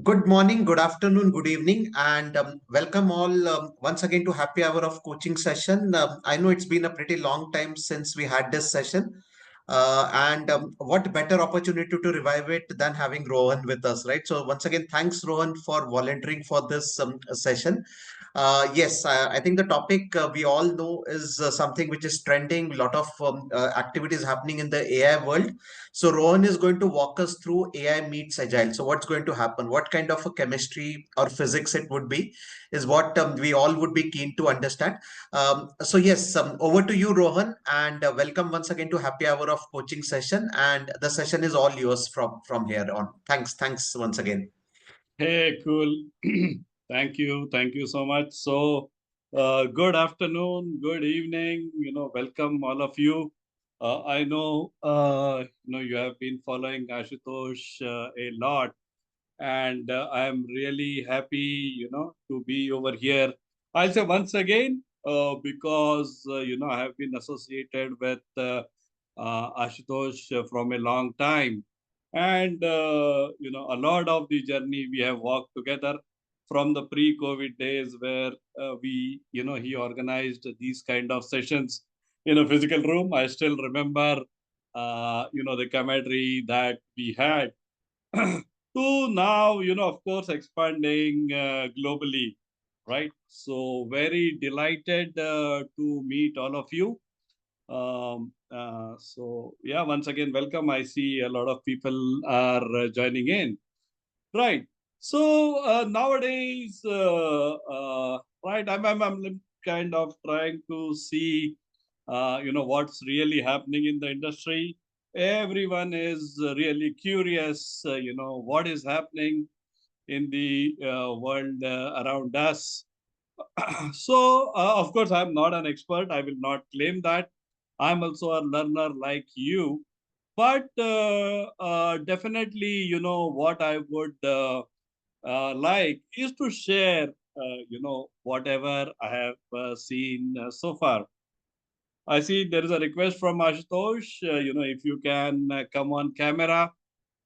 Good morning, good afternoon, good evening, and welcome all once again to Happy Hour of Coaching session. I know it's been a pretty long time since we had this session, and what better opportunity to revive it than having Rohan with us, right? So once again, thanks Rohan for volunteering for this session. Yes, I think the topic we all know is something which is trending. A lot of activities happening in the AI world. So Rohan is going to walk us through AI meets Agile. So what's going to happen? What kind of a chemistry or physics it would be is what we all would be keen to understand. So yes, over to you, Rohan, and welcome once again to Happy Hour of Coaching session. And the session is all yours from here on. Thanks once again. Hey, cool. Thank you so much. Good afternoon, good evening. Welcome all of you. I know, you have been following Ashutosh a lot, and I am really happy, to be over here. I'll say once again, because I have been associated with Ashutosh from a long time, and a lot of the journey we have walked together from the pre-COVID days where he organized these kind of sessions in a physical room. I still remember, the camaraderie that we had to now, of course, expanding globally, right? So very delighted to meet all of you. Yeah, once again, welcome. I see a lot of people are joining in. Right. Nowadays, right, I'm kind of trying to see, what's really happening in the industry. Everyone is really curious, what is happening in the world around us. Of course, I'm not an expert. I will not claim that. I'm also a learner like you. But definitely, what I would like is to share, whatever I have seen so far. I see there is a request from Ashutosh, if you can come on camera,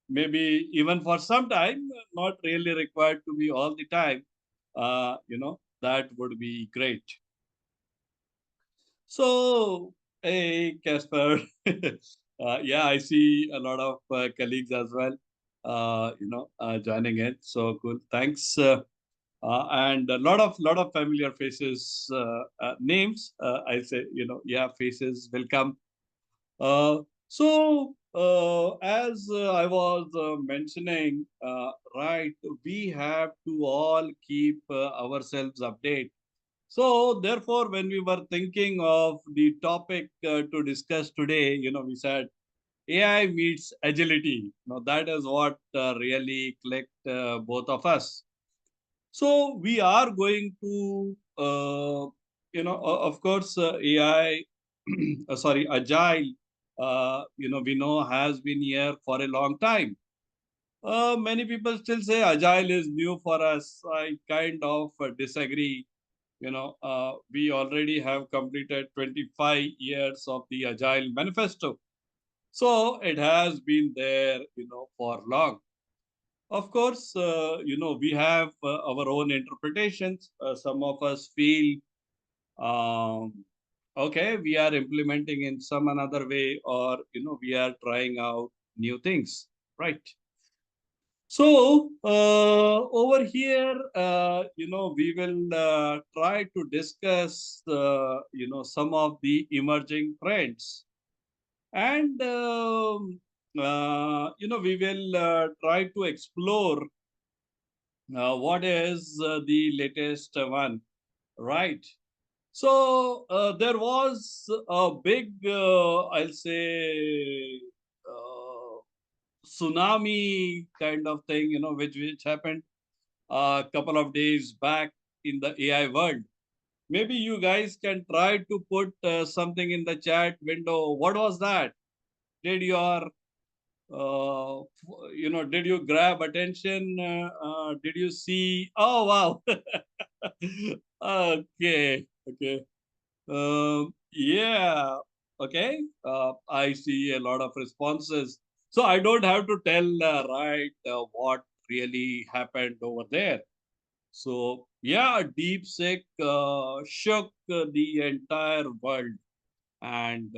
maybe even for some time, not really required to be all the time, that would be great. So, hey, Casper. Yeah, I see a lot of colleagues as well, joining in. So cool. Thanks. And a lot of familiar faces, names. I say, yeah, faces will come. As I was mentioning, right, we have to all keep ourselves updated. So, therefore, when we were thinking of the topic to discuss today, we said AI meets agility. Now, that is what really clicked both of us. So, we are going to, of course, AI, sorry, Agile, we know has been here for a long time. Many people still say Agile is new for us. I kind of disagree. We already have completed 25 years of the Agile Manifesto. So it has been there, for long. Of course, we have our own interpretations. Some of us feel, um, okay, we are implementing in some another way, or, we are trying out new things, right? So over here, we will try to discuss, some of the emerging trends, and we will try to explore what is the latest one, right? So there was a big, I'll say, tsunami kind of thing, which happened a couple of days back in the AI world. Maybe you guys can try to put something in the chat window. What was that? Did your, did you grab attention? Did you see? Oh, wow. Okay, okay. Yeah, okay. I see a lot of responses. So I don't have to tell, right, what really happened over there. So yeah, DeepSeek shook the entire world, and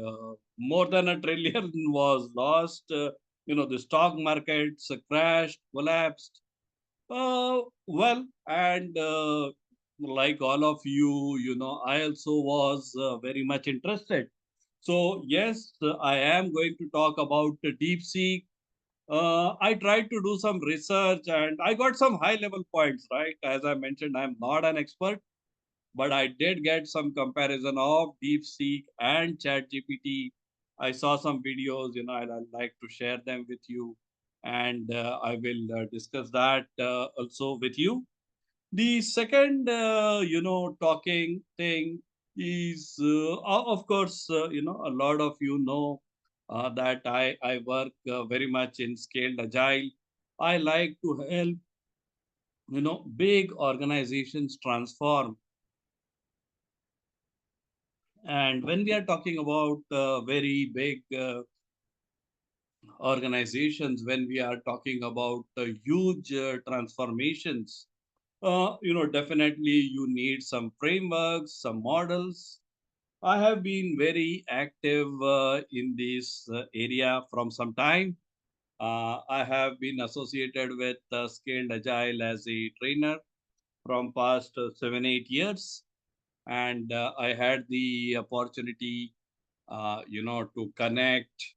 more than a trillion was lost. The stock markets crashed, collapsed. Well, and like all of you, I also was very much interested. So yes, I am going to talk about the DeepSeek. I tried to do some research and I got some high level points, right? As I mentioned, I'm not an expert, but I did get some comparison of DeepSeek and ChatGPT. I saw some videos, I'd like to share them with you, and I will discuss that also with you. The second, talking thing is, of course, a lot of you know that I work very much in scaled agile. I like to help, big organizations transform. And when we are talking about very big organizations, when we are talking about huge transformations, definitely you need some frameworks, some models. I have been very active in this area from some time. I have been associated with Scaled Agile as a trainer from past 7 8 years, and I had the opportunity, to connect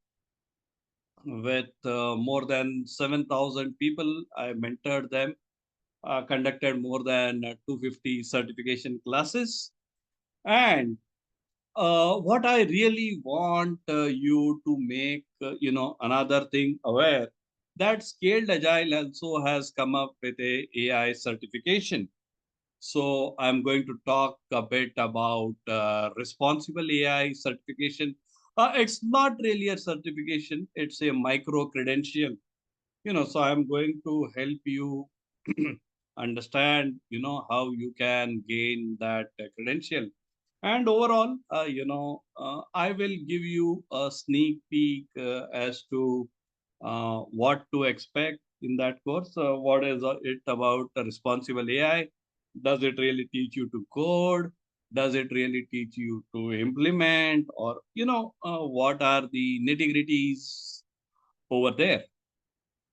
with more than 7,000 people. I mentored them, conducted more than 250 certification classes, and what I really want you to make, another thing aware that Scaled Agile also has come up with a AI certification. So I'm going to talk a bit about responsible AI certification. It's not really a certification; it's a micro credential. So I'm going to help you understand, how you can gain that credential. And overall, I will give you a sneak peek as to what to expect in that course. What is it about responsible AI? Does it really teach you to code? Does it really teach you to implement? Or, what are the nitty gritties over there?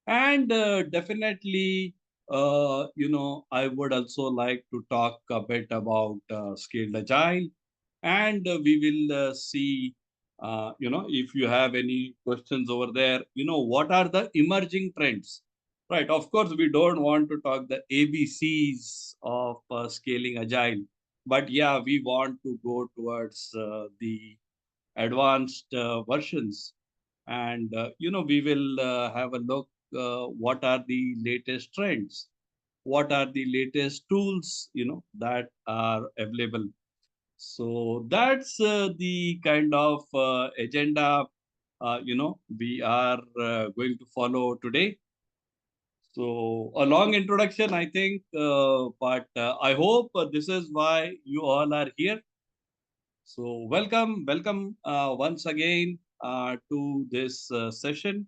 And definitely, I would also like to talk a bit about scaled agile, and we will see, if you have any questions over there, what are the emerging trends, right? Of course, we don't want to talk the ABCs of scaling agile, but yeah, we want to go towards the advanced versions, and we will have a look what are the latest trends, what are the latest tools, that are available. So that's the kind of agenda we are going to follow today. So a long introduction, I think, but I hope this is why you all are here. So welcome once again to this session.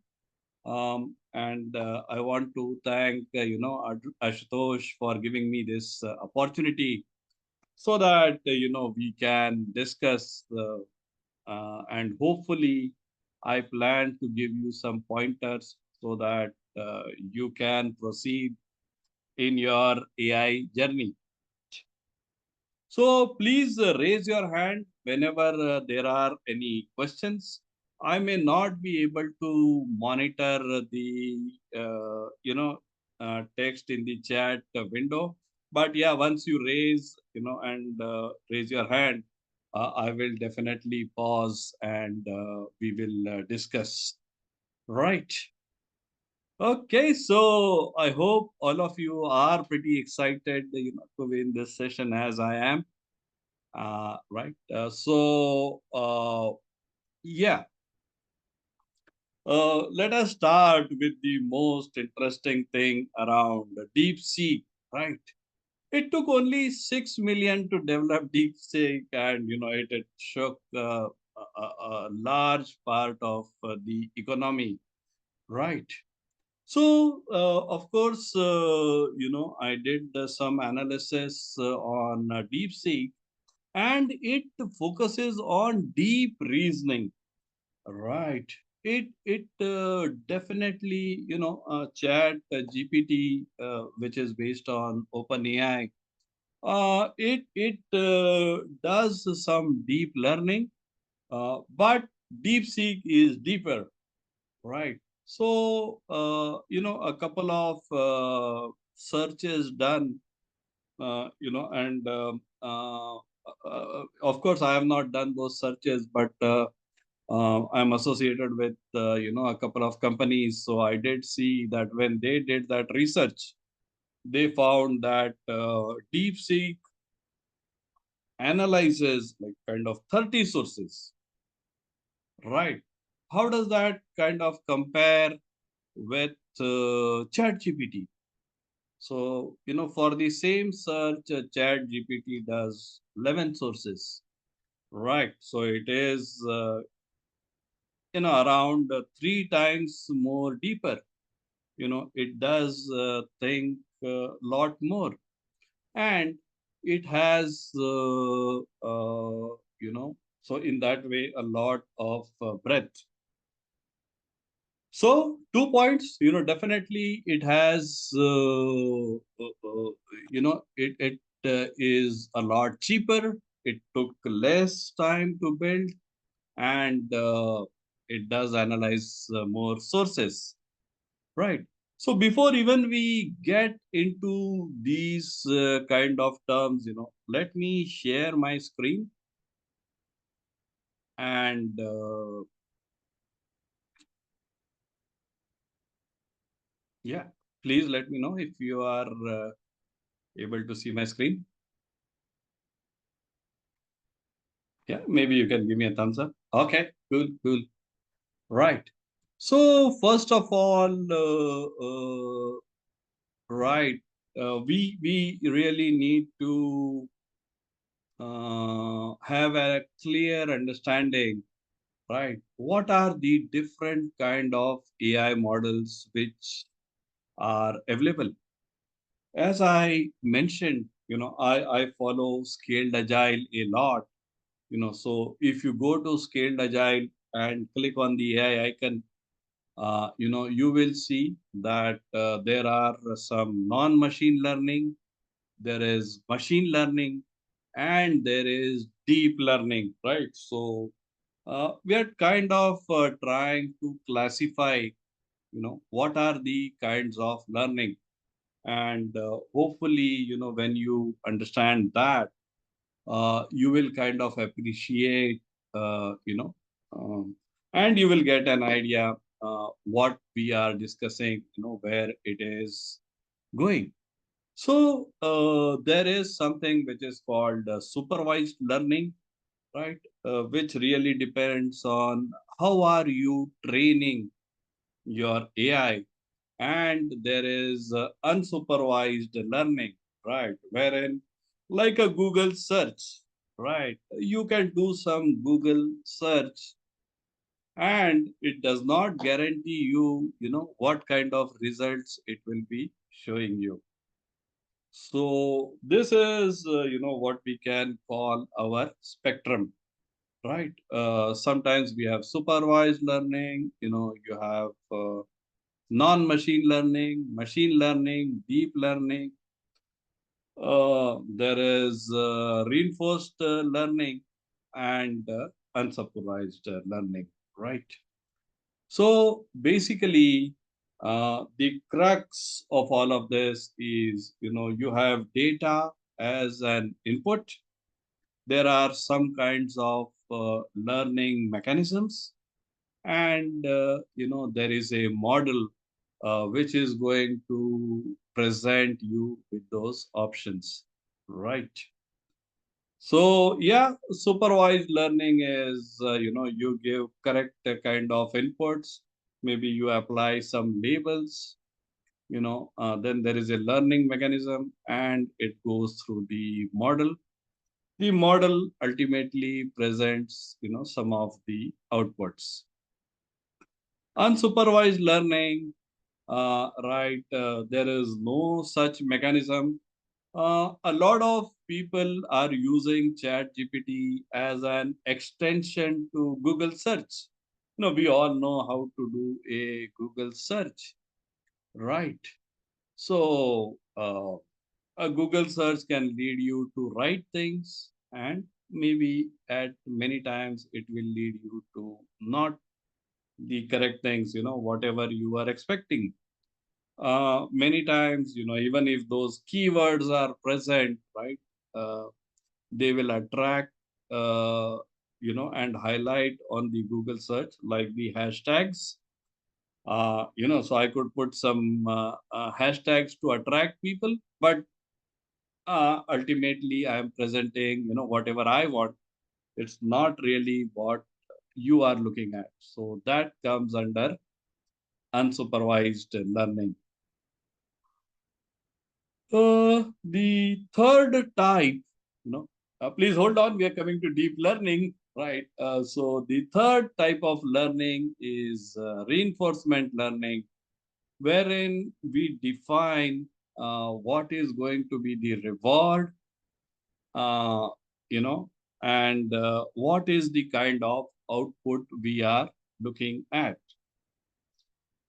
And I want to thank Ashutosh for giving me this opportunity so that we can discuss and hopefully I plan to give you some pointers so that you can proceed in your AI journey. So please raise your hand whenever there are any questions. I may not be able to monitor the text in the chat window, but yeah, once you raise and raise your hand, I will definitely pause and we will discuss. Right. Okay, so I hope all of you are pretty excited, to win this session as I am. Right. Yeah, let us start with the most interesting thing around DeepSeek, right? It took only 6 million to develop DeepSeek, and it shook a large part of the economy, right? So, of course, I did some analysis on DeepSeek, and it focuses on deep reasoning. Right. It definitely, Chat GPT, which is based on OpenAI, it does some deep learning, but DeepSeek is deeper. Right. So, a couple of searches done, and of course, I have not done those searches, but I'm associated with, a couple of companies. So I did see that when they did that research, they found that DeepSeek analyzes like kind of 30 sources. Right. How does that kind of compare with ChatGPT? So, for the same search, ChatGPT does 11 sources. Right. So it is, around three times more deeper. It does think a lot more. And it has, so in that way, a lot of breadth. So 2 points, definitely it has, it is a lot cheaper. It took less time to build, and it does analyze more sources, right? So before even we get into these kind of terms, let me share my screen, and yeah, please let me know if you are able to see my screen. Yeah, maybe you can give me a thumbs up. Okay, cool, cool. Right. So first of all, right, we really need to have a clear understanding, right? What are the different kind of AI models which are available? As I mentioned, I follow Scaled Agile a lot. So if you go to Scaled Agile and click on the AI icon, you will see that there are some non-machine learning, there is machine learning, and there is deep learning, right? So we are kind of trying to classify, what are the kinds of learning, and hopefully, when you understand that, you will kind of appreciate, um, and you will get an idea what we are discussing, where it is going. So there is something which is called supervised learning, right? Which really depends on how are you training your AI, and there is unsupervised learning, right? Wherein, like a Google search, right? You can do some Google search, and it does not guarantee you, what kind of results it will be showing you. So this is, what we can call our spectrum, right? Sometimes we have supervised learning, you have non-machine learning, machine learning, deep learning. There is reinforced learning, and unsupervised learning, right? So basically, the crux of all of this is, you have data as an input. There are some kinds of learning mechanisms, and there is a model which is going to present you with those options, right? So yeah, supervised learning is, you give correct kind of inputs, maybe you apply some labels, then there is a learning mechanism, and it goes through the model. The model ultimately presents, some of the outputs. Unsupervised learning, right? There is no such mechanism. A lot of people are using Chat GPT as an extension to Google search. We all know how to do a Google search, right? So, a Google search can lead you to right things, and maybe at many times it will lead you to not the correct things, whatever you are expecting. Many times, even if those keywords are present, right, uh, they will attract, uh, and highlight on the Google search, like the hashtags. So I could put some hashtags to attract people, but ultimately I am presenting, whatever I want. It's not really what you are looking at. So that comes under unsupervised learning. The third type, please hold on, we are coming to deep learning, right? So the third type of learning is reinforcement learning, wherein we define what is going to be the reward, uh, you know, and what is the kind of output we are looking at.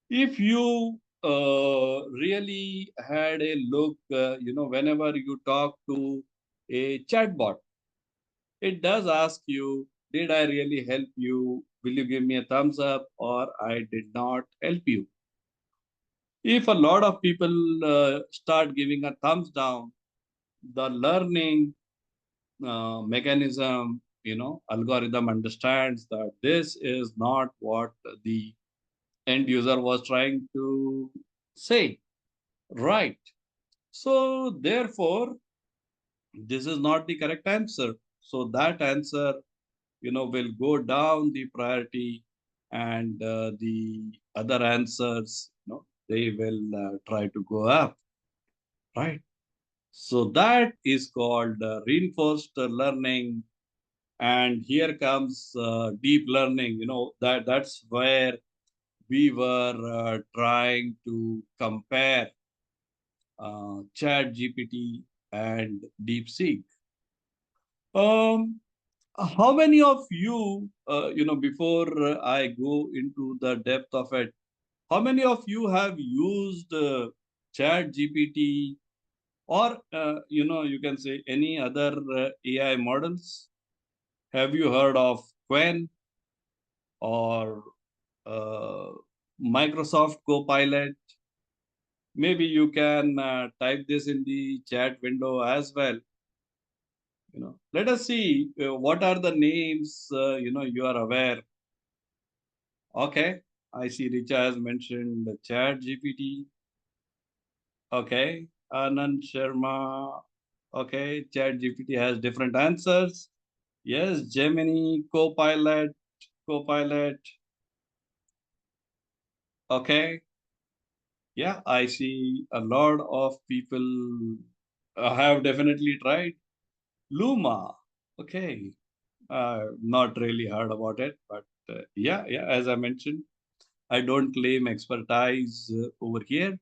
If you really had a look, whenever you talk to a chatbot, it does ask you, did I really help you? Will you give me a thumbs up, or I did not help you? If a lot of people start giving a thumbs down, the learning mechanism, algorithm understands that this is not what the end user was trying to say. Right. So, therefore, this is not the correct answer. So, that answer, will go down the priority, and the other answers, they will try to go up. Right. So, that is called reinforced learning. And here comes deep learning, that's where we were trying to compare Chat GPT and DeepSeek. Um, how many of you, before I go into the depth of it, how many of you have used Chat GPT, or, you can say any other AI models? Have you heard of Quen or uh, Microsoft Copilot? Maybe you can type this in the chat window as well. Let us see what are the names you are aware. Okay, I see Richa has mentioned the Chat GPT. Okay, Anand Sharma. Okay, Chat GPT has different answers. Yes, Gemini, Copilot. Okay, yeah, I see a lot of people have definitely tried Luma. Okay, not really heard about it, but yeah, as I mentioned, I don't claim expertise over here.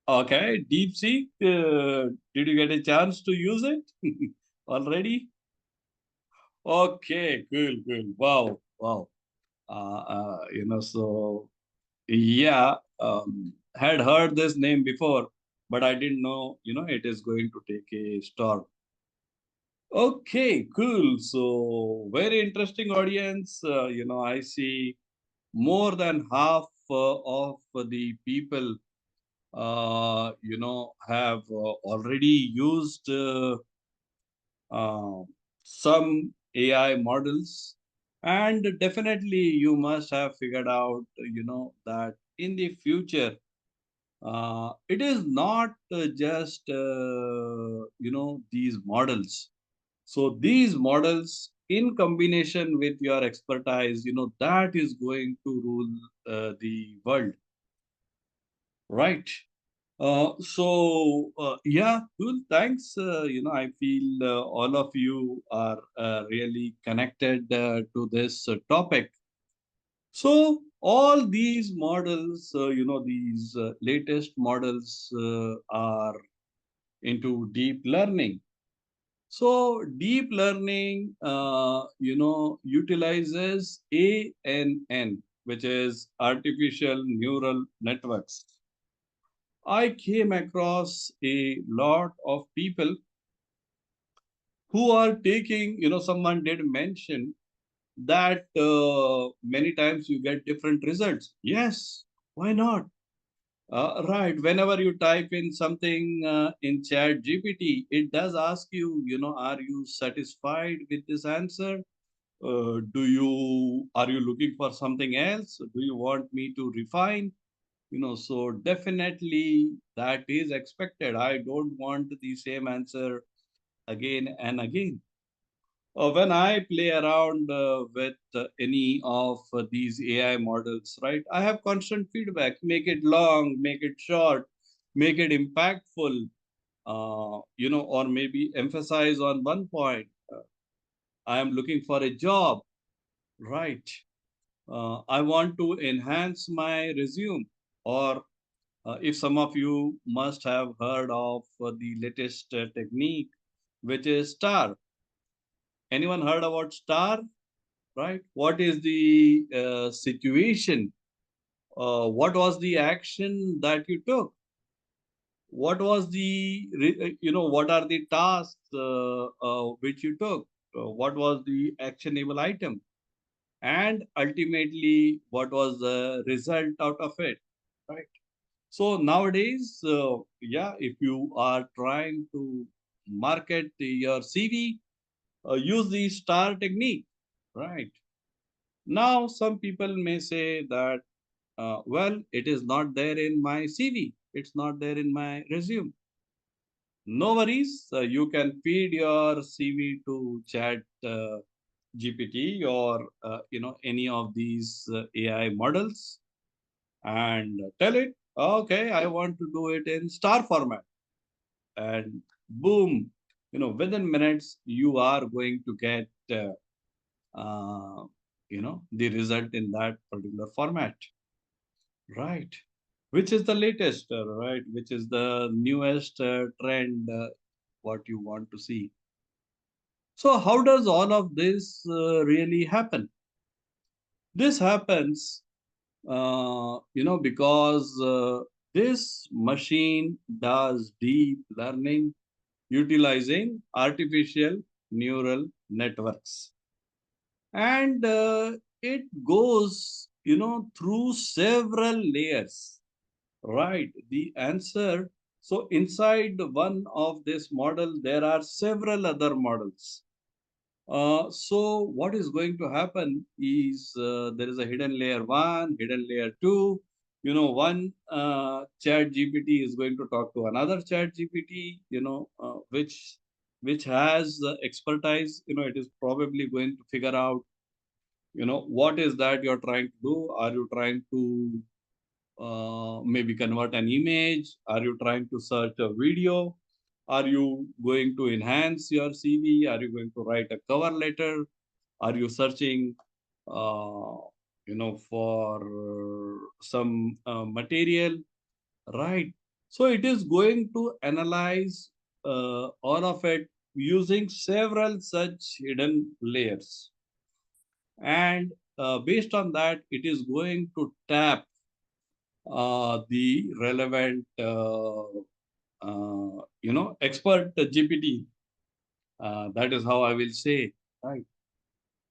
Okay, DeepSeek, did you get a chance to use it already? Okay, cool. Wow. So yeah, had heard this name before, but I didn't know, it is going to take a storm. Okay, cool. So very interesting audience. I see more than half of the people, have already used uh, some AI models, and definitely you must have figured out, that in the future, it is not just, these models. So these models, in combination with your expertise, that is going to rule the world, right? Yeah, cool. Thanks. I feel all of you are really connected to this topic. So all these models, these latest models are into deep learning. So deep learning, utilizes ANN, which is artificial neural networks. I came across a lot of people who are taking, someone did mention that many times you get different results. Yes, why not? Right. Whenever you type in something in Chat GPT, it does ask you, are you satisfied with this answer? Are you looking for something else? Do you want me to refine? So definitely that is expected. I don't want the same answer again and again. When I play around with any of these AI models, right, I have constant feedback. Make it long, make it short, make it impactful, or maybe emphasize on one point. I am looking for a job, right? I want to enhance my resume. Or if some of you must have heard of the latest technique, which is STAR. Anyone heard about STAR? Right? What is the situation? What was the action that you took? What was what are the tasks which you took? What was the actionable item? And ultimately, what was the result out of it? Right? So nowadays, if you are trying to market your CV, use the STAR technique, right? Now, some people may say that, well, it is not there in my CV, it's not there in my resume. No worries, you can feed your CV to Chat GPT or any of these AI models and tell it, okay, I want to do it in star format, and boom, within minutes you are going to get the result in that particular format. Right. Which is the latest, right? Which is the newest trend, what you want to see. So, how does all of this really happen? This happens, because this machine does deep learning utilizing artificial neural networks. And it goes, through several layers. Right, the answer. So inside one of this model, there are several other models. So what is going to happen is there is a hidden layer one, hidden layer two. One chat GPT is going to talk to another chat GPT, which has expertise. It is probably going to figure out, what is that you're trying to do. Are you trying to maybe convert an image? Are you trying to search a video? Are you going to enhance your CV? Are you going to write a cover letter? Are you searching, uh, for some material? Right. So it is going to analyze all of it using several such hidden layers. And based on that, it is going to tap the relevant expert GPT. That is how I will say, right?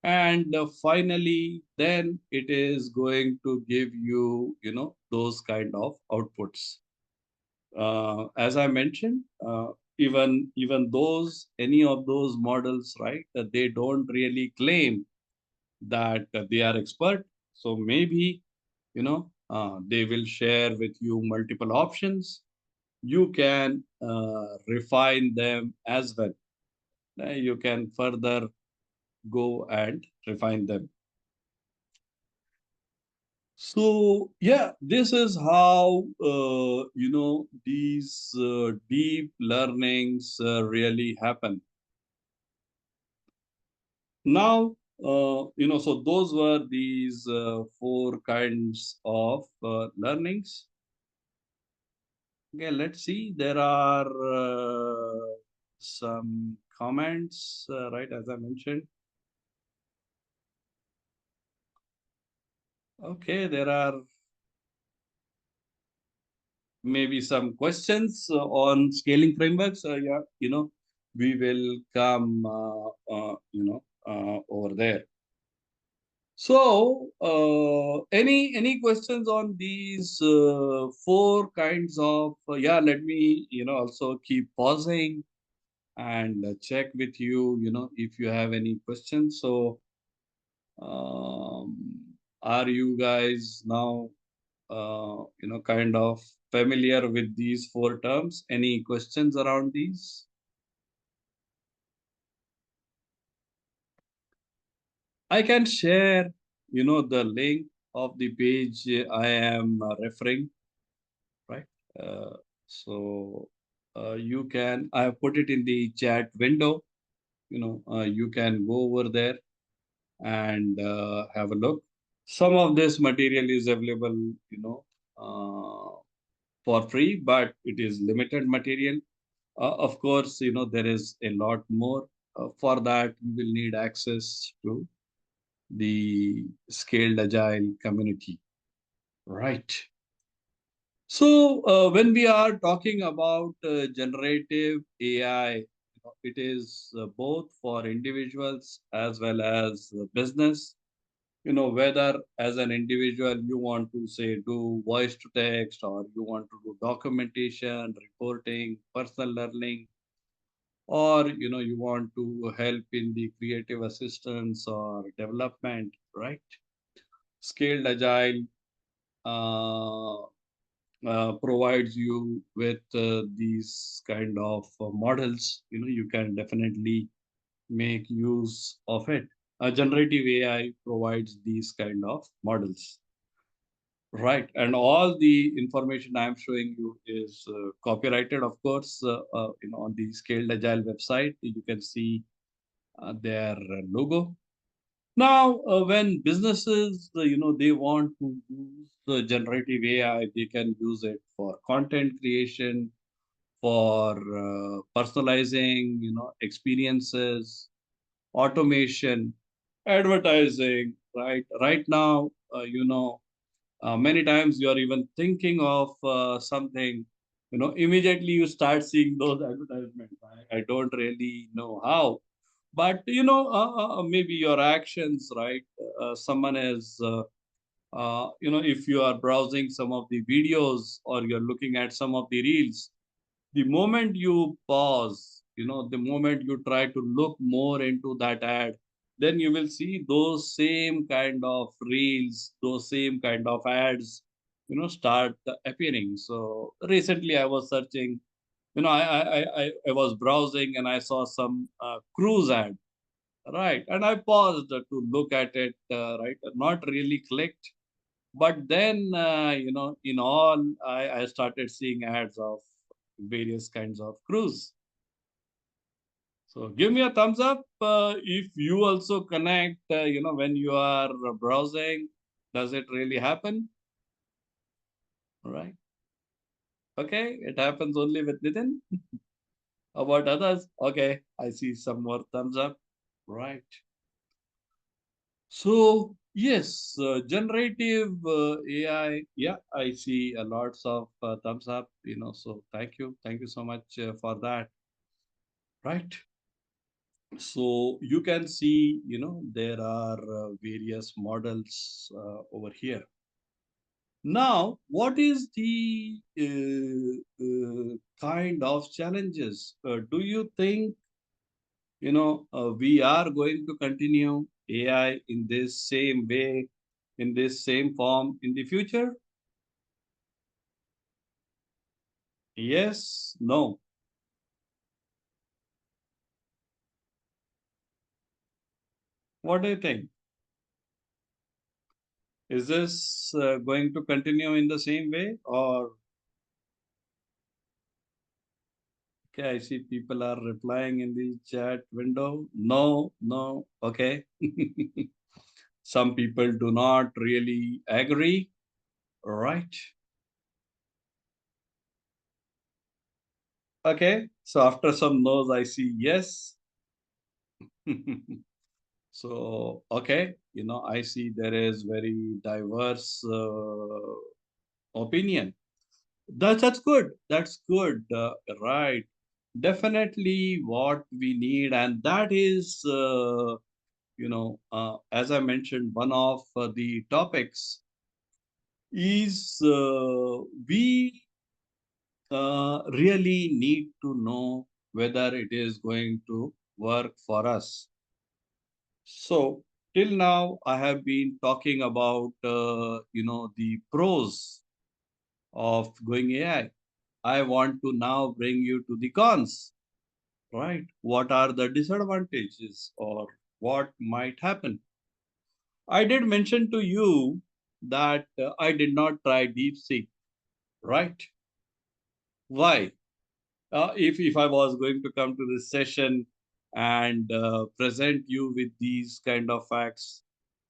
And finally, then it is going to give you, those kind of outputs. As I mentioned, even those any of those models, right? That they don't really claim that they are expert. So maybe, they will share with you multiple options. You can refine them as well. You can further go and refine them. So yeah, this is how these deep learnings really happen. Now, So those were these four kinds of learnings. Okay, let's see. There are some comments, right, as I mentioned. Okay, there are maybe some questions on scaling frameworks. Yeah, we will come, over there. So, any questions on these four kinds of? Yeah, let me also keep pausing and check with you. If you have any questions. So, um, are you guys now kind of familiar with these four terms? Any questions around these? I can share, the link of the page I am referring, right? Uh, so you can, I have put it in the chat window. You can go over there and have a look. Some of this material is available, for free, but it is limited material. Of course, there is a lot more. For that, you will need access to the Scaled Agile community. Right. So, when we are talking about generative AI, it is both for individuals as well as business. Whether as an individual you want to say do voice to text, or you want to do documentation, reporting, personal learning, or you want to help in the creative assistance or development, right? Scaled Agile uh, provides you with these kind of models. You can definitely make use of it. Generative AI provides these kind of models, right? And all the information I'm showing you is copyrighted, of course. On the Scaled Agile website, you can see their logo. Now, when businesses, they want to use the generative AI, they can use it for content creation, for personalizing, experiences, automation, advertising, right? Right now, many times you are even thinking of something, immediately you start seeing those advertisements. I don't really know how, but maybe your actions, right? Someone is if you are browsing some of the videos, or you're looking at some of the reels, the moment you pause, the moment you try to look more into that ad, then you will see those same kind of reels, those same kind of ads, start appearing. So recently I was searching, I was browsing and I saw some cruise ad, right? And I paused to look at it, right? Not really clicked, but then, in all, I started seeing ads of various kinds of cruise. So give me a thumbs up if you also connect, when you are browsing. Does it really happen? All right. Okay. It happens only with Nitin. About others? Okay. I see some more thumbs up. Right. So yes, generative AI. Yeah, I see a lots of thumbs up. So thank you so much for that. Right. So you can see, there are various models over here. Now, what is the kind of challenges? Do you think, we are going to continue AI in this same way, in this same form in the future? Yes, no. What do you think? Is this going to continue in the same way, or Okay, I see people are replying in the chat window. No, no. Okay. Some people do not really agree. Right. Okay. So after some no's, I see yes. So, okay. I see there is very diverse opinion. That's good. That's good. Right. Definitely what we need, and that is, as I mentioned, one of the topics is we really need to know whether it is going to work for us. So till now, I have been talking about the pros of going AI. I want to now bring you to the cons, right? What are the disadvantages or what might happen? I did mention to you that I did not try DeepSeek, right? Why? If I was going to come to this session and present you with these kind of facts,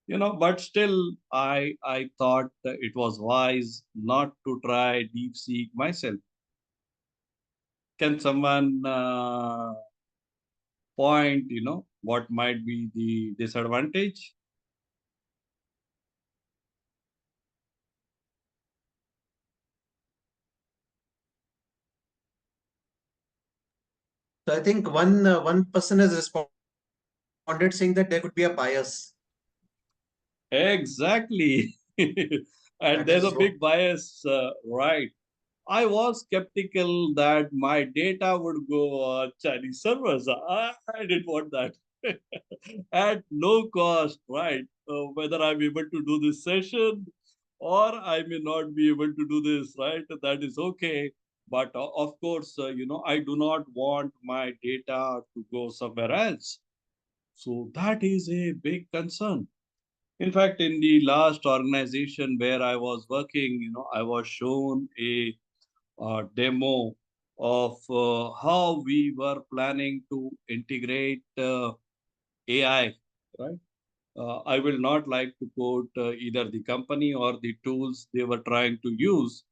but still, I thought it was wise not to try DeepSeek myself. Can someone point, what might be the disadvantage? So I think one person has responded saying that there could be a bias. Exactly. And That there's a is so. big bias, right? I was skeptical that my data would go on Chinese servers. I didn't want that. At no cost, right? Whether I'm able to do this session or I may not be able to do this, right? That is okay. But of course, I do not want my data to go somewhere else. So that is a big concern. In fact, in the last organization where I was working, I was shown a demo of how we were planning to integrate AI, right? I will not like to quote either the company or the tools they were trying to use,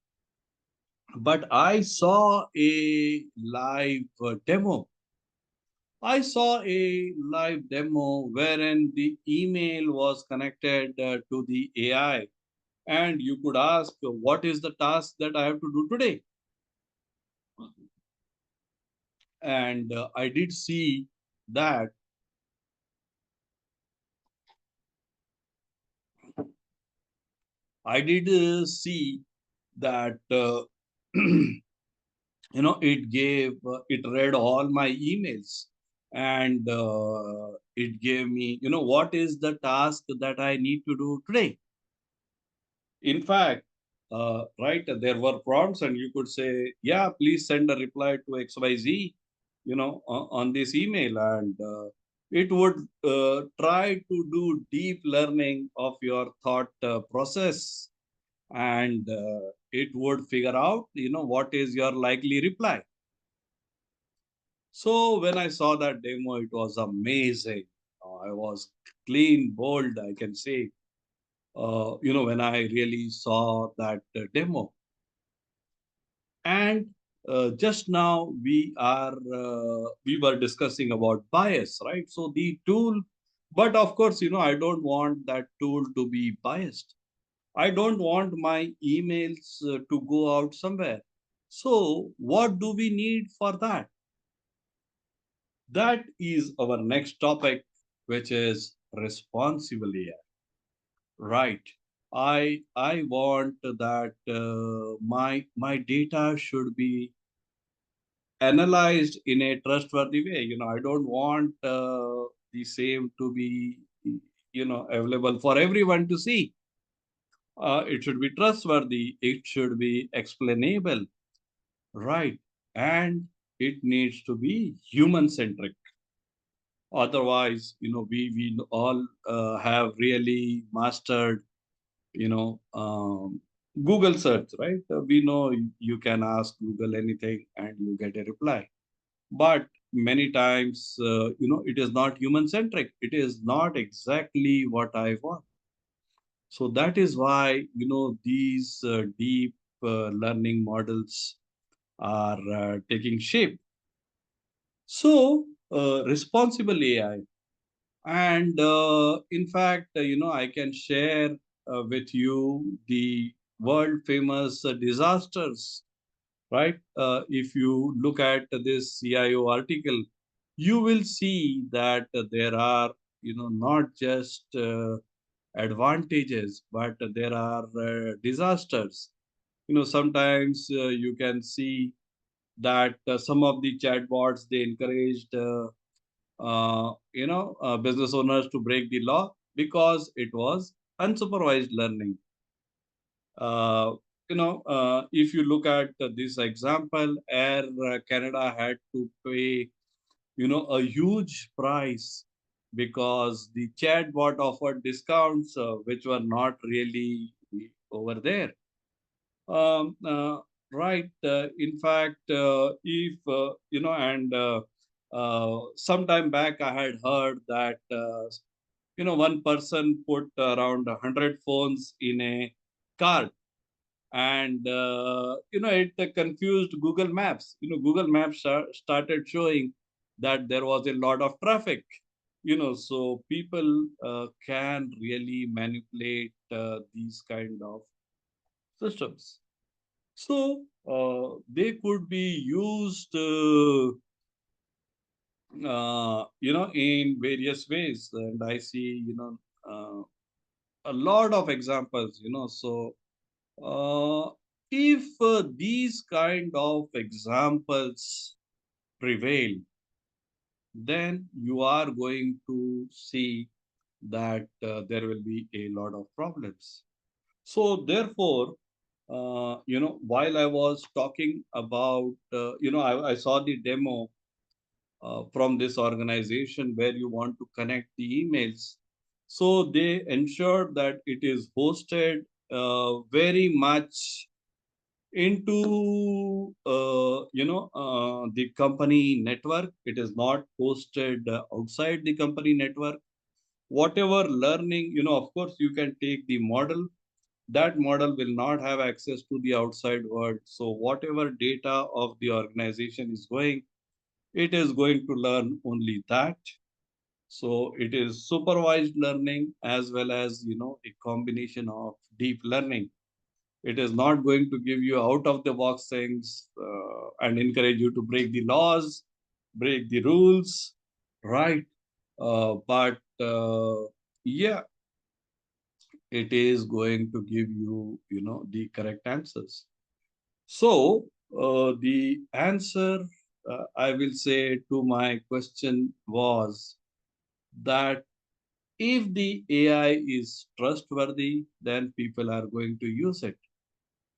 but I saw a live demo. I saw a live demo wherein the email was connected to the AI, and you could ask, what is the task that I have to do today? And I did see that I did see that it read all my emails, and it gave me, what is the task that I need to do today. In fact, right, there were prompts, and you could say, yeah, please send a reply to XYZ, on this email, and it would try to do deep learning of your thought process, and it would figure out, what is your likely reply. So when I saw that demo, it was amazing. I was clean, bold, I can say, when I really saw that demo. And just now we were discussing about bias, right? So the tool, but of course, I don't want that tool to be biased. I don't want my emails to go out somewhere. So what do we need for that? That is our next topic, which is responsible AI. Right. I want that my data should be analyzed in a trustworthy way. I don't want the same to be available for everyone to see. It should be trustworthy. It should be explainable, right? And it needs to be human centric. Otherwise, we all have really mastered, Google search, right? We know you can ask Google anything and you get a reply. but many times, it is not human centric. It is not exactly what I want. So that is why, these deep learning models are taking shape. So, responsible AI. And in fact, I can share with you the world famous disasters, right? If you look at this CIO article, you will see that there are, not just advantages, but there are disasters. Sometimes you can see that some of the chatbots they encouraged business owners to break the law because it was unsupervised learning. uh, if you look at this example, Air Canada had to pay a huge price because the chatbot offered discounts which were not really over there. um, uh, right. In fact, if and some time back I had heard that one person put around 100 phones in a cart, and it confused Google Maps. Google Maps started showing that there was a lot of traffic. So people can really manipulate these kind of systems. So they could be used, in various ways, and I see, a lot of examples. So if these kind of examples prevail, then you are going to see that there will be a lot of problems. So therefore, while I was talking about, I saw the demo from this organization where you want to connect the emails. So they ensured that it is hosted very much into the company network. It is not hosted outside the company network. Whatever learning, of course, you can take the model. That model will not have access to the outside world. So whatever data of the organization is going, it is going to learn only that. So it is supervised learning as well as, a combination of deep learning. It is not going to give you out of the box things and encourage you to break the laws, break the rules, right? But yeah, it is going to give you, the correct answers. So the answer, I will say, to my question was that if the AI is trustworthy, then people are going to use it.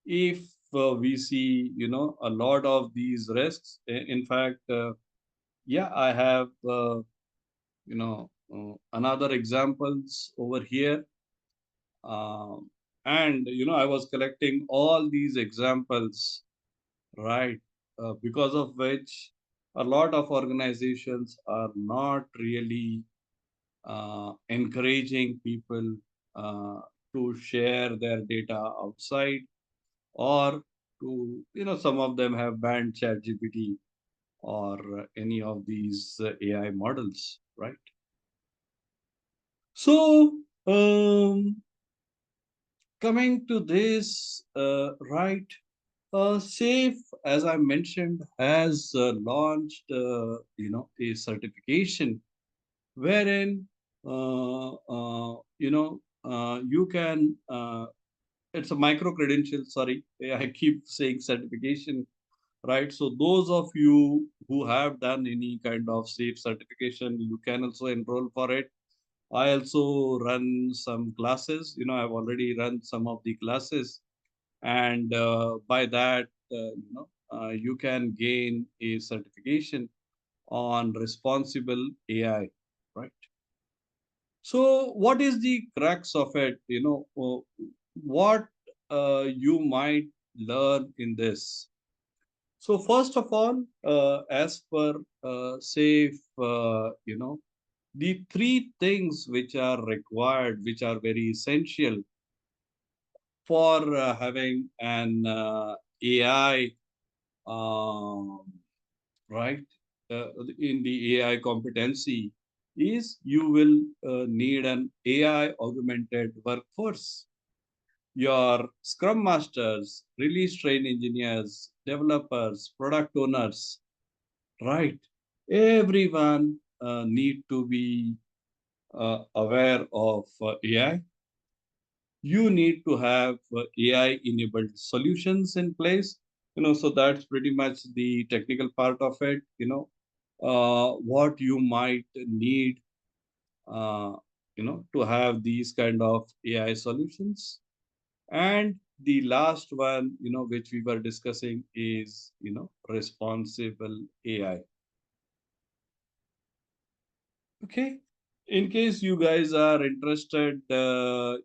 If we see, a lot of these risks, in fact, yeah, I have, another examples over here. And, I was collecting all these examples, right? Because of which a lot of organizations are not really encouraging people uh, to share their data outside, or to, some of them have banned ChatGPT or any of these AI models, right? So, coming to this, right, SAFE, as I mentioned, has launched, a certification wherein, you can, it's a micro credential. Sorry, I keep saying certification, right? So those of you who have done any kind of SAFE certification, you can also enroll for it. I also run some classes. I've already run some of the classes, and by that, you can gain a certification on responsible AI, right? So, what is the crux of it? What you might learn in this. So first of all, as per say, the three things which are required, which are very essential for having an AI, um, right? In the AI competency, is you will need an AI augmented workforce. Your Scrum Masters, release train engineers, developers, product owners, right? Everyone need to be aware of AI. You need to have AI enabled solutions in place. So that's pretty much the technical part of it. What you might need, uh, to have these kind of AI solutions. And the last one, which we were discussing is, responsible AI. Okay. In case you guys are interested, you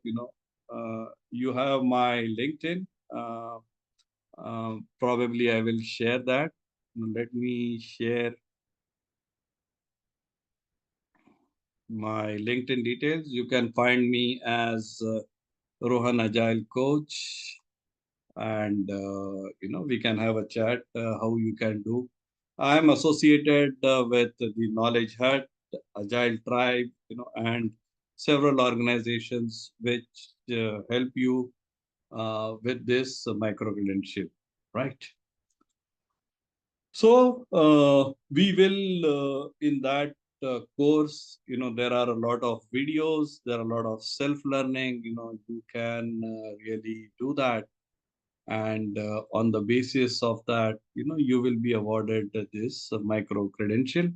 have my LinkedIn. Probably I will share that. Let me share my LinkedIn details. You can find me as Rohan Agile Coach, and we can have a chat how you can do. I am associated with the Knowledge Hut, Agile Tribe, and several organizations which help you with this micro credential, right? So we will in that course, there are a lot of videos, there are a lot of self learning. You can really do that, and on the basis of that, you will be awarded this micro credential.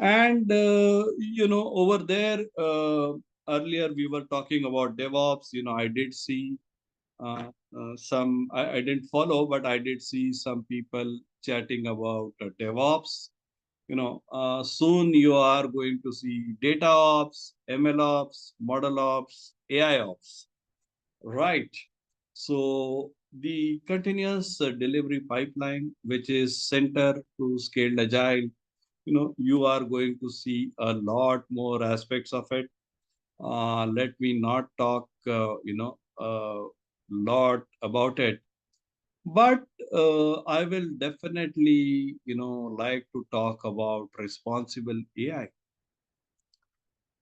And over there, earlier we were talking about DevOps. I did see I didn't follow, but I did see some people chatting about DevOps. Soon you are going to see data ops, ML ops, model ops, AI ops. Right. So the continuous delivery pipeline, which is center to scaled agile, you are going to see a lot more aspects of it. Let me not talk, a lot about it, but I will definitely, like to talk about responsible AI.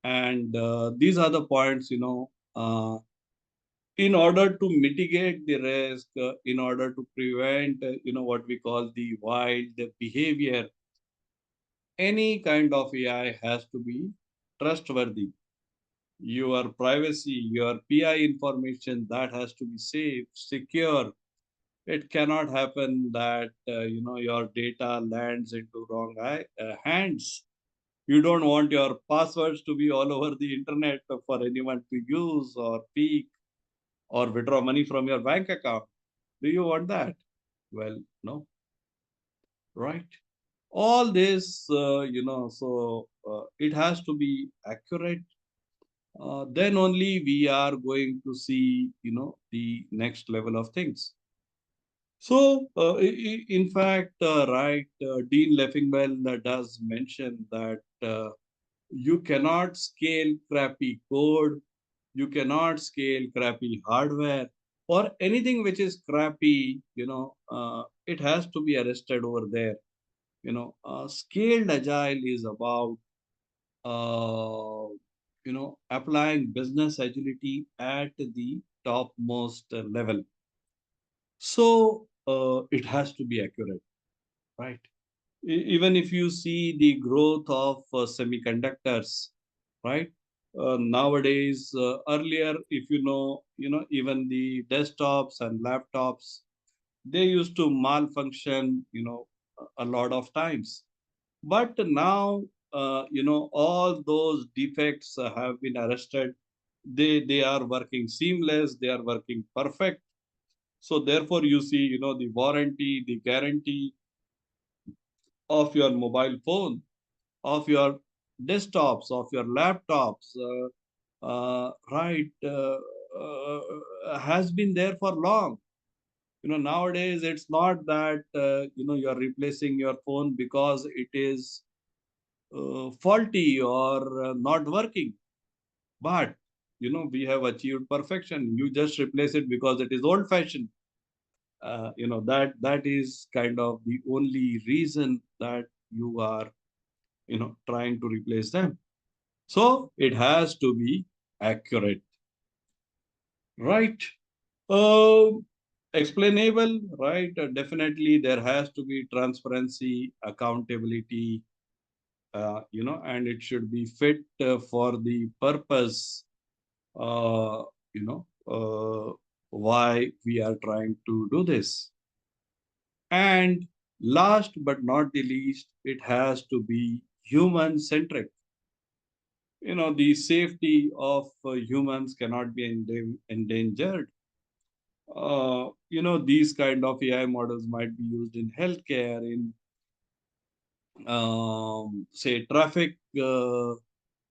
And these are the points, in order to mitigate the risk, in order to prevent, what we call the wild behavior, any kind of AI has to be trustworthy. Your privacy, your PI information, that has to be safe, secure. It cannot happen that your data lands into wrong hands. You don't want your passwords to be all over the internet for anyone to use or peek or withdraw money from your bank account. Do you want that? Well, no, right? All this, it has to be accurate. Then only we are going to see, the next level of things. So, in fact, right, Dean Leffingwell does mention that you cannot scale crappy code, you cannot scale crappy hardware, or anything which is crappy, it has to be arrested over there. Scaled agile is about, uh, applying business agility at the topmost level. So it has to be accurate, right? Even if you see the growth of semiconductors, right? Nowadays, earlier, if even the desktops and laptops, they used to malfunction, a lot of times. But now, all those defects have been arrested. They are working seamless. They are working perfect. So therefore, you see, the warranty, the guarantee of your mobile phone, of your desktops, of your laptops, right, has been there for long. Nowadays it's not that you are replacing your phone because it is faulty or not working, but we have achieved perfection. You just replace it because it is old fashioned. That is kind of the only reason that you are trying to replace them. So it has to be accurate, right? Um, Explainable, right? Definitely, there has to be transparency, accountability, and it should be fit for the purpose, uh, you know, why we are trying to do this. And last but not the least, it has to be human centric. The safety of humans cannot be endangered. These kind of AI models might be used in healthcare, in say traffic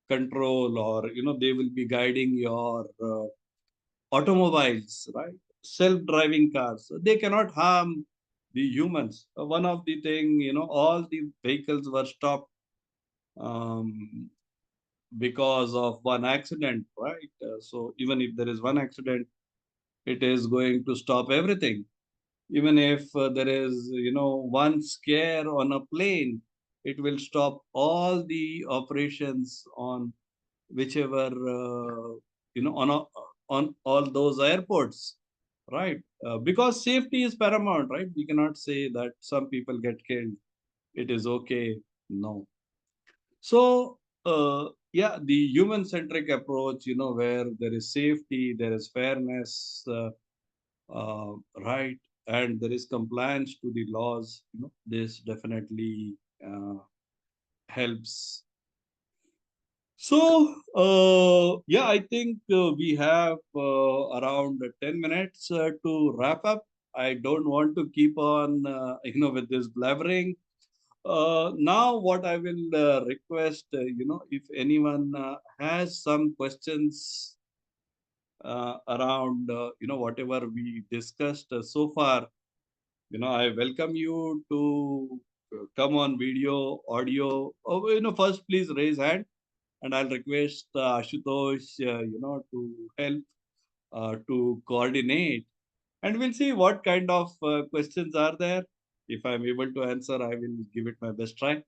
control, or they will be guiding your automobiles, right? Self-driving cars. They cannot harm the humans. One of the thing, all the vehicles were stopped um, because of one accident, right? So even if there is one accident, it is going to stop everything. Even if there is one scare on a plane, it will stop all the operations on whichever on all those airports, right? Because safety is paramount, right? We cannot say that some people get killed, it is okay. No. So yeah, the human centric approach, where there is safety, there is fairness, right, and there is compliance to the laws, this definitely helps. So yeah, I think we have around 10 minutes to wrap up. I don't want to keep on with this blabbering. Now what I will request, if anyone has some questions around whatever we discussed so far, I welcome you to come on video, audio. Oh, first please raise hand, and I'll request Ashutosh, to help to coordinate, and we'll see what kind of questions are there. If I'm able to answer, I will give it my best try.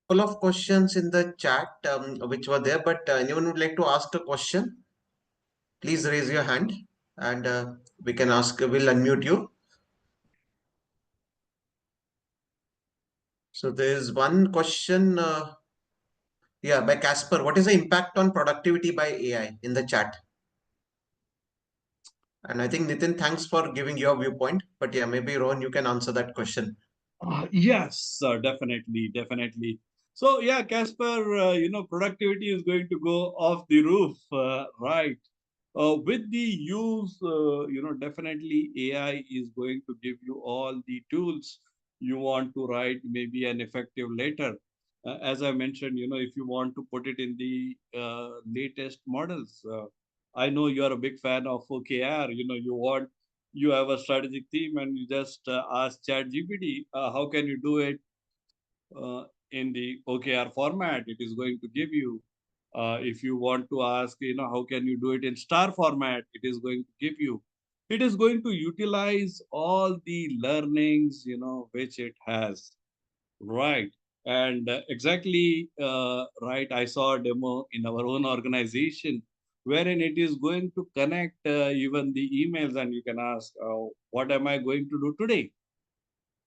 Couple of questions in the chat which were there, but anyone would like to ask a question, please raise your hand and we can ask, we'll unmute you. So there is one question, yeah, by Casper. What is the impact on productivity by AI in the chat? And I think Nitin, thanks for giving your viewpoint. But yeah, maybe Rohan, you can answer that question. Yes, definitely, definitely. So yeah, Casper, productivity is going to go off the roof, right? With the use, definitely AI is going to give you all the tools you want to write maybe an effective letter. As I mentioned, if you want to put it in the latest models, I know you are a big fan of OKR. You have a strategic theme and you just ask Chat GPT, how can you do it in the OKR format? It is going to give you. If you want to ask, how can you do it in star format? It is going to give you. It is going to utilize all the learnings, which it has. Right. And exactly right. I saw a demo in our own organization wherein it is going to connect even the emails, and you can ask, what am I going to do today?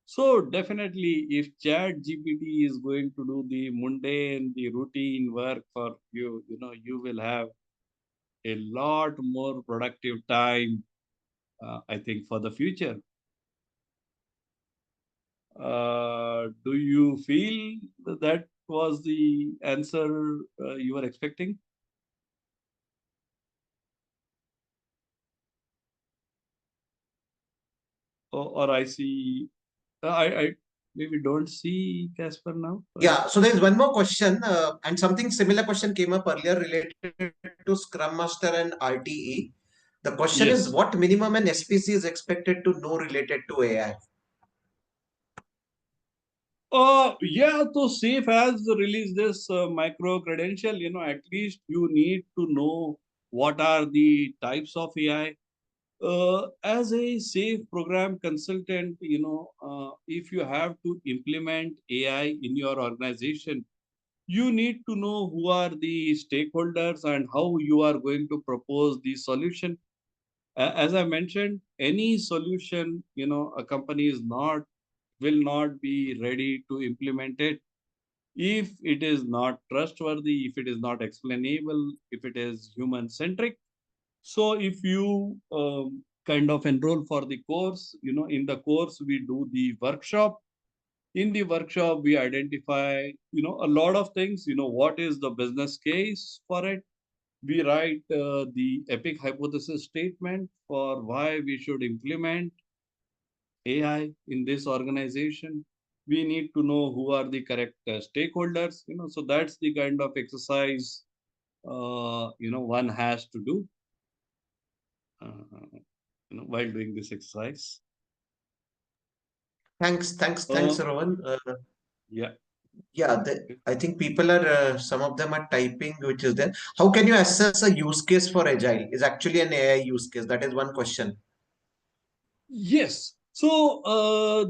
So definitely, if Chat GPT is going to do the mundane, the routine work for you, you will have a lot more productive time, I think, for the future. Do you feel that was the answer you were expecting? Or I see, I We don't see Casper now, right? Yeah, so there's one more question, and something similar question came up earlier related to Scrum Master and RTE. The question is, what Yes. minimum an SPC is expected to know related to AI? Yeah, so Safe has released this micro credential. At least you need to know what are the types of AI. As a safe program consultant, if you have to implement AI in your organization, you need to know who are the stakeholders and how you are going to propose the solution. As I mentioned, any solution, a company will not be ready to implement it if it is not trustworthy, if it is not explainable, if it is human centric. So if you kind of enroll for the course, in the course we do the workshop. In the workshop, we identify, a lot of things. What is the business case for it? We write the epic hypothesis statement for why we should implement AI in this organization. We need to know who are the correct stakeholders. So that's the kind of exercise one has to do uh, while doing this exercise. Thanks, Uh, Rohan. yeah. Yeah, I think people are, some of them are typing, which is there. How can you assess a use case for Agile? Is actually an AI use case? That is one question. Yes. So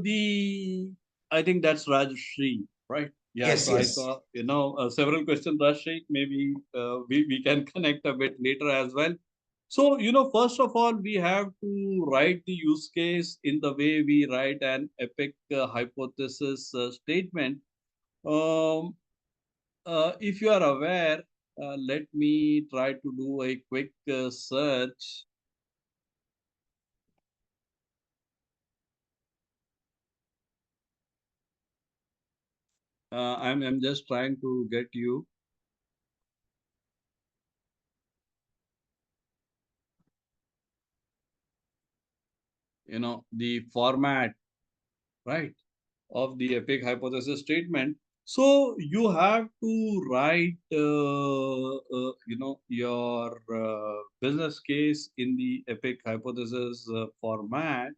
the I think that's Rajshri, right? Yeah. Yes, So I yes. saw several questions, Rajshri. Maybe we can connect a bit later as well. So first of all, we have to write the use case in the way we write an epic hypothesis statement. Um, if you are aware, let me try to do a quick search. I'm just trying to get you. The format, right, of the epic hypothesis statement. So you have to write your business case in the epic hypothesis format.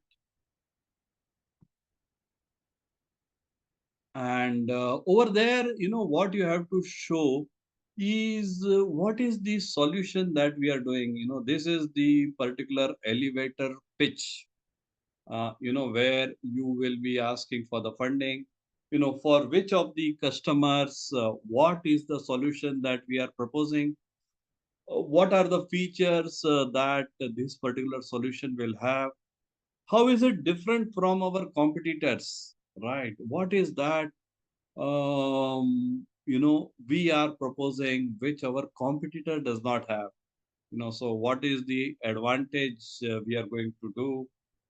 And over there, what you have to show is what is the solution that we are doing. This is the particular elevator pitch, where you will be asking for the funding, for which of the customers, what is the solution that we are proposing, what are the features that this particular solution will have, how is it different from our competitors, right? What is that, we are proposing which our competitor does not have. So what is the advantage we are going to do,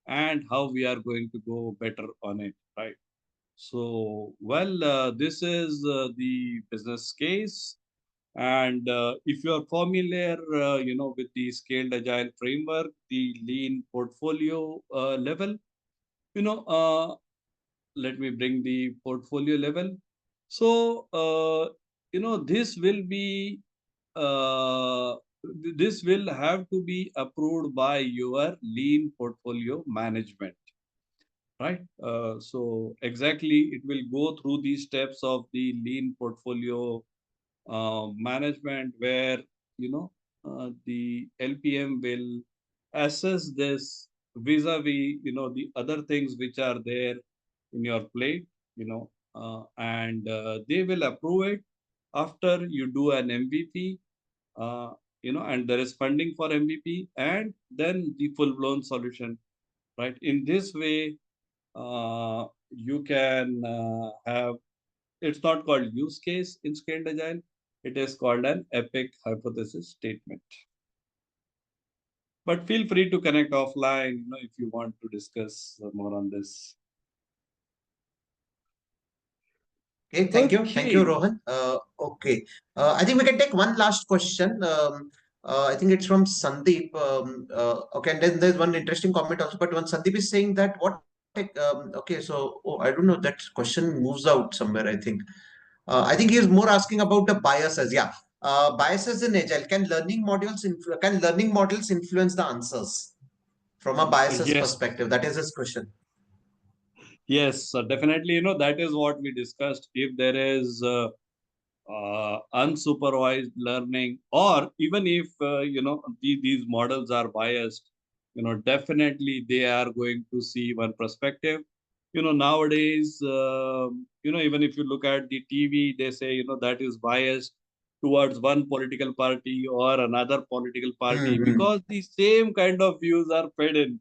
and how we are going to go better on it, right? So well, this is the business case. And if you are familiar with the scaled agile framework, the lean portfolio level, you know let me bring the portfolio level. So this will be uh, this will have to be approved by your lean portfolio management, right? So exactly, it will go through the steps of the lean portfolio management, where the LPM will assess this vis-a-vis the other things which are there in your plate, and they will approve it after you do an MVP, uh, and there is funding for MVP, and then the full-blown solution, right? In this way, you can have, it's not called use case in scaled agile, it is called an epic hypothesis statement. But feel free to connect offline, if you want to discuss more on this. Okay, thank you, Okay. Rohan. Okay, I think we can take one last question. I think it's from Sandeep. Okay, and then there's one interesting comment also. But when Sandeep is saying that, what Okay, so I don't know. That question moves out somewhere, I think. I think he's more asking about the biases. Yeah, biases in agile. Can learning models influence the answers from a biases Yes, perspective? That is his question. yes, definitely. That is what we discussed. If there is unsupervised learning, or even if these models are biased, definitely they are going to see one perspective. Nowadays, even if you look at the TV, they say that is biased towards one political party or another political party, Hmm. because the same kind of views are fed in.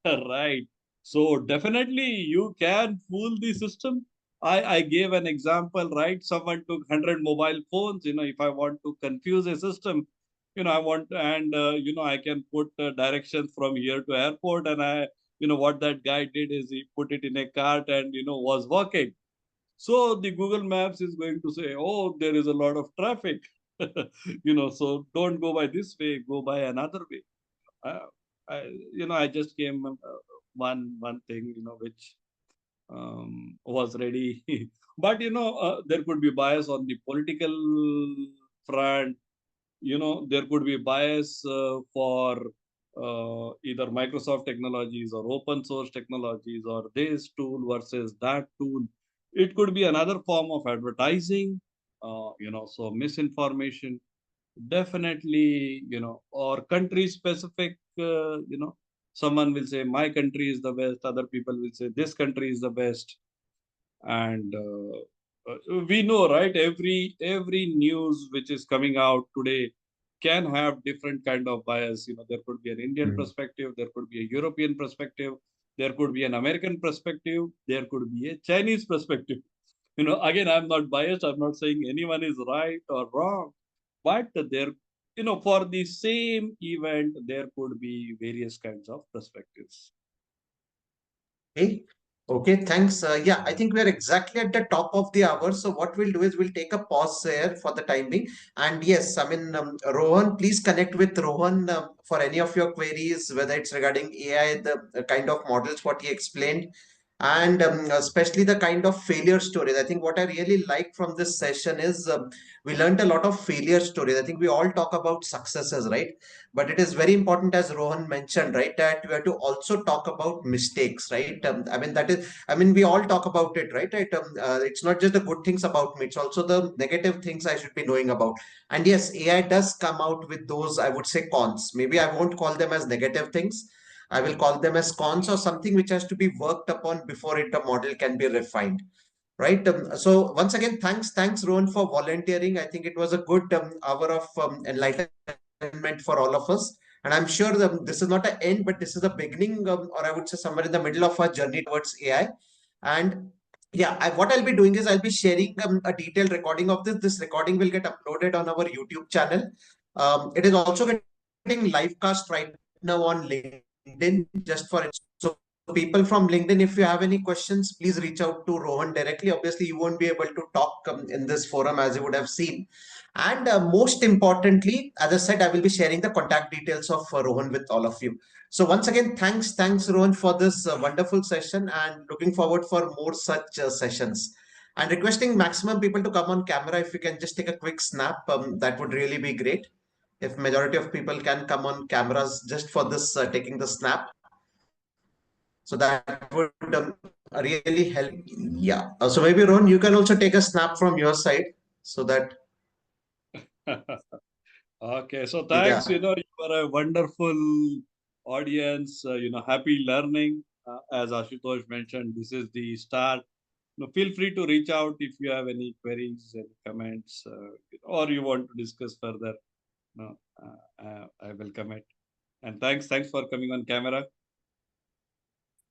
Right. So definitely you can fool the system. I gave an example, right? Someone took 100 mobile phones. If I want to confuse a system, I want, and I can put directions from here to airport, and what that guy did is he put it in a cart and was working. So the Google Maps is going to say, oh, there is a lot of traffic. So don't go by this way, go by another way. uh, I just came one thing which was ready, but there could be bias on the political front. There could be bias for either Microsoft technologies or open source technologies, or this tool versus that tool. It could be another form of advertising, so misinformation. Definitely, or country specific, someone will say my country is the best, other people will say this country is the best. And we know, right? Every news which is coming out today can have different kind of bias. There could be an Indian perspective, there could be a European perspective, there could be an American perspective, there could be a Chinese perspective. Again, I'm not biased, I'm not saying anyone is right or wrong, but there, for the same event, there could be various kinds of perspectives. Okay. Okay, thanks. Yeah, I think we are exactly at the top of the hour. So what we'll do is we'll take a pause here for the time being. And yes, I mean, Rohan, please connect with Rohan for any of your queries, whether it's regarding AI, the kind of models, what he explained, and especially the kind of failure stories. I think what I really like from this session is we learned a lot of failure stories. I think we all talk about successes, right? But it is very important, as Rohan mentioned, right, that we have to also talk about mistakes, right? I mean, we all talk about it, right? It's not just the good things about me, it's also the negative things I should be knowing about. And yes, AI does come out with those, I would say, cons. Maybe I won't call them as negative things. I will call them as cons, or something which has to be worked upon before the model can be refined. Right. So once again, thanks, Rohan, for volunteering. I think it was a good hour of enlightenment for all of us. And I'm sure this is not an end, but this is a beginning, or I would say somewhere in the middle of our journey towards AI. And yeah, what I'll be doing is I'll be sharing a detailed recording of this. This recording will get uploaded on our YouTube channel. It is also getting live cast right now on LinkedIn, just for information. So people from LinkedIn, if you have any questions, please reach out to Rohan directly. Obviously, you won't be able to talk in this forum, as you would have seen. And most importantly, as I said, I will be sharing the contact details of Rohan with all of you. So once again, thanks, Rohan, for this wonderful session, and looking forward for more such sessions. And requesting maximum people to come on camera. If you can just take a quick snap, that would really be great. If majority of people can come on cameras just for this taking the snap, so that would really help. Yeah. So maybe Rohan, you can also take a snap from your side, so that Okay, so thanks. yeah. You are a wonderful audience. Happy learning. As Ashutosh mentioned, this is the start. Feel free to reach out if you have any queries and comments, or you want to discuss further. I welcome it. And thanks for coming on camera.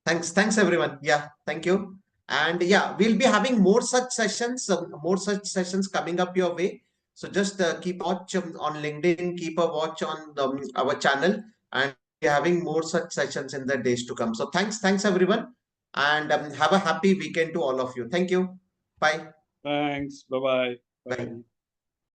Thanks everyone. Yeah, thank you. And yeah, we'll be having more such sessions coming up your way. So just keep a watch on LinkedIn, keep a watch on our channel, and we'll be having more such sessions in the days to come. So thanks everyone, and have a happy weekend to all of you. Thank you. Bye. Thanks. Bye bye. Bye. Bye.